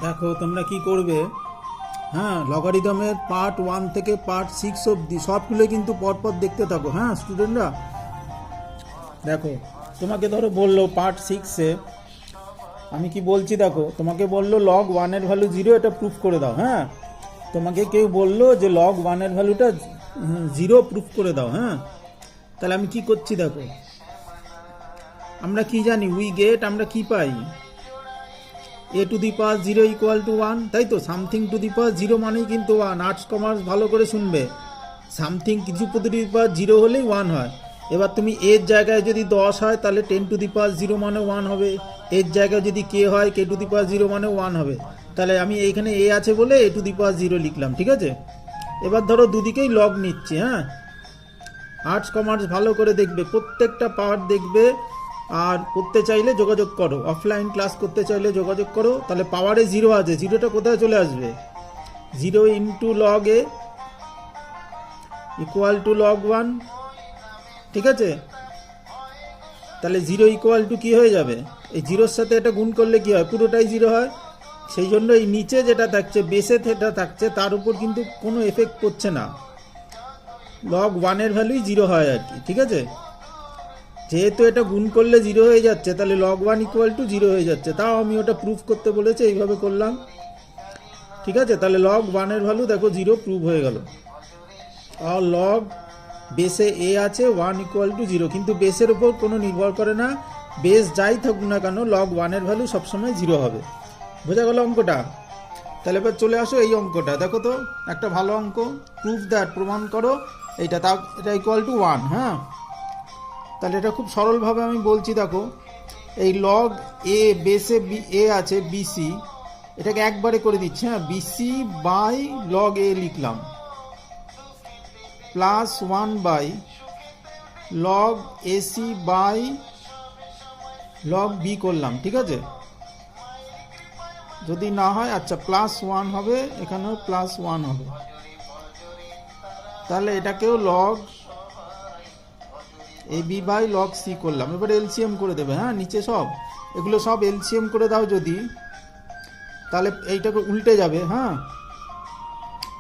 দেখো তোমরা কি করবে। হ্যাঁ, লগারিদমের পার্ট 1 থেকে পার্ট 6 অবধি সবগুলো কিন্তু পরপর দেখতে থাকো। হ্যাঁ স্টুডেন্টরা, দেখো তোমাকে ধরো বললো পার্ট 6-এ আমি কি বলছি, দেখো তোমাকে বললো লগ 1 এর ভ্যালু 0, এটা প্রুফ করে দাও। হ্যাঁ, তোমাকে কেউ বললো যে লগ 1 এর ভ্যালুটা 0 প্রুফ করে দাও। হ্যাঁ, তাহলে আমি কি করছি দেখো, আমরা কি জানি আমরা কি পাই, a to the power 0 equal to 1, তাই তো। সামথিং টু দি পাওয়ার 0 মানেই কিন্তু 1। আর্টস কমার্স ভালো করে শুনবে, সামথিং কিছু টু দি পাওয়ার 0 হলেই 1 হয়। এবার তুমি এর জায়গায় যদি 10 হয় তাহলে 10 টু দি পাওয়ার 0 মানে 1 হবে। এর জায়গায় যদি কে হয় কে টু দি পাওয়ার 0 মানে 1 হবে। তাহলে আমি এইখানে এ আছে বলে a টু দি পাওয়ার 0 লিখলাম, ঠিক আছে। এবার ধরো দুদিকেই লগ নিচ্ছি। হ্যাঁ, আর্টস কমার্স ভালো করে দেখবে, প্রত্যেকটা পার্ট দেখবে। আর করতে চাইলে যোগাযোগ করো, অফলাইন ক্লাস করতে চাইলে যোগাযোগ করো। তাহলে পাওয়ারে 0 আছে, 0টা কোথায় চলে আসবে, 0 into log A equal to log 1, ঠিক আছে। তাহলে 0 ইকুয়াল টু কী হয়ে যাবে, এই 0-র সাথে এটা গুণ করলে কি হয়, পুরোটাই 0 হয়। সেই জন্য এই নিচে যেটা থাকছে, বেসে যেটা থাকছে, তার উপর কিন্তু কোনো এফেক্ট পড়ছে না। লগ 1 এর ভ্যালুই 0 হয় আর কি, ঠিক আছে। যেহেতু এটা গুণ করলে 0 হয়ে যাচ্ছে, তাহলে লগ 1 ইকুয়াল টু 0 হয়ে যাচ্ছে। তাও আমি ওটা প্রুফ করতে বলেছি, এইভাবে করলাম, ঠিক আছে। তাহলে লগ 1 এর ভ্যালু দেখো 0 প্রুভ হয়ে গেল। আর লগ বেসে এ আছে 1 ইকুয়াল টু 0, কিন্তু বেসের উপর কোনো নির্ভর করে না। বেস যাই থাকুক না কেন, লগ 1 এর ভ্যালু সবসময় 0 হবে। বোঝা গেল অঙ্কটা। তাহলে এবার চলে আসো এই অঙ্কটা, দেখো তো একটা ভালো অঙ্ক। প্রুফ দ্যাট, প্রমাণ করো এইটা, এটা ইকুয়াল টু 1। হ্যাঁ, তাহলে এটা খুব সরলভাবে আমি বলছি, দেখো এই লগ এ বেসে এ আছে বিসি, এটাকে একবারে করে দিচ্ছি। হ্যাঁ, বিসি বাই লগ এ লিখলাম, plus 1 by log AC by log B করলাম, ঠিক আছে। যদি না হয় আচ্ছা প্লাস 1 হবে, এখানেও প্লাস 1 হবে। তাহলে এটাকেও log A B by log C করলাম। এবার এলসিএম করে দেবে। হ্যাঁ, নিচে সব এগুলো সব এলসিএম করে দাও যদি, তাহলে এইটাকে উল্টে যাবে। হ্যাঁ,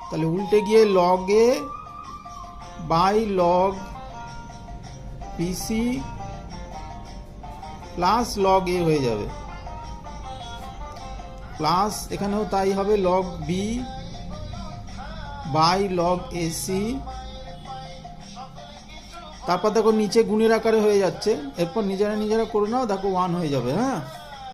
তাহলে উল্টে গিয়ে log A by log BC plus log A হয়ে যাবে, প্লাস এখানেও তাই হবে, log B by log AC. তারপর দেখো নিচে গুণের আকারে হয়ে যাচ্ছে, এরপর নিজেরা নিজেরা করে নাও, দেখো 1 হয়ে যাবে। হ্যাঁ।